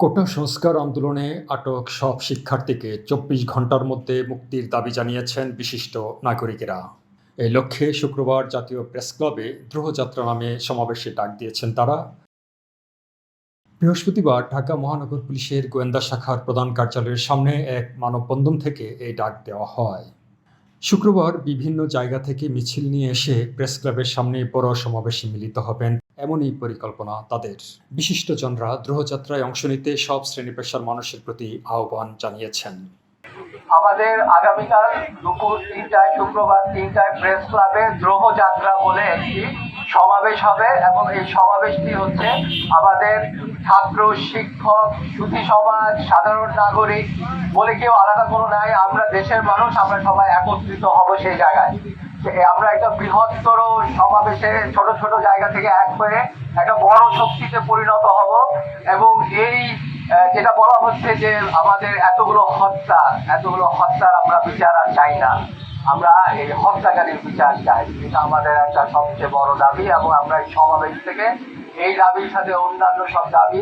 কোটা সংস্কার আন্দোলনে আটক সব শিক্ষার্থীকে ২৪ ঘণ্টার মধ্যে মুক্তির দাবি জানিয়েছেন বিশিষ্ট নাগরিকেরা। এই লক্ষ্যে শুক্রবার জাতীয় প্রেসক্লাবে দ্রোহযাত্রা নামে সমাবেশে ডাক দিয়েছেন তারা। বৃহস্পতিবার ঢাকা মহানগর পুলিশের গোয়েন্দা শাখার প্রধান কার্যালয়ের সামনে এক মানববন্ধন থেকে এই ডাক দেওয়া হয়। শুক্রবার বিভিন্ন জায়গা থেকে মিছিল নিয়ে এসে প্রেসক্লাবের সামনে বড় সমাবেশে মিলিত হবেন এমনই পরিকল্পনা তাদের। বিশিষ্টজনরা দ্রোহযাত্রায় অংশ নিতে সব শ্রেণী পেশার মানুষের প্রতি আহ্বান জানিয়েছেন। আমাদের আগামীকাল দুপুর ৩টায় শুক্রবার ৩টায় প্রেস ক্লাবে দ্রোহযাত্রা বলে একটি সমাবেশ হবে এবং এই সমাবেশটি হচ্ছে আমাদের ছাত্র, শিক্ষক, সুধী সমাজ, সাধারণ নাগরিক বলে কেউ আলাদা কোনো নাই। আমরা দেশের মানুষ, আমরা সবাই একত্রিত হব সেই জায়গায়। আমরা একটা বৃহত্তর সমাবেশে ছোট ছোট জায়গা থেকে এক হয়ে একটা বড় শক্তিতে পরিণত হব এবং এই যেটা বলা হচ্ছে যে আমাদের এতগুলো হত্যার আমরা বিচার আর চাই না, আমরা এই হত্যাকারীর বিচার চাই। এটা আমাদের একটা সবচেয়ে বড় দাবি এবং আমরা এই সমাবেশ থেকে এই দাবির সাথে অন্যান্য সব দাবি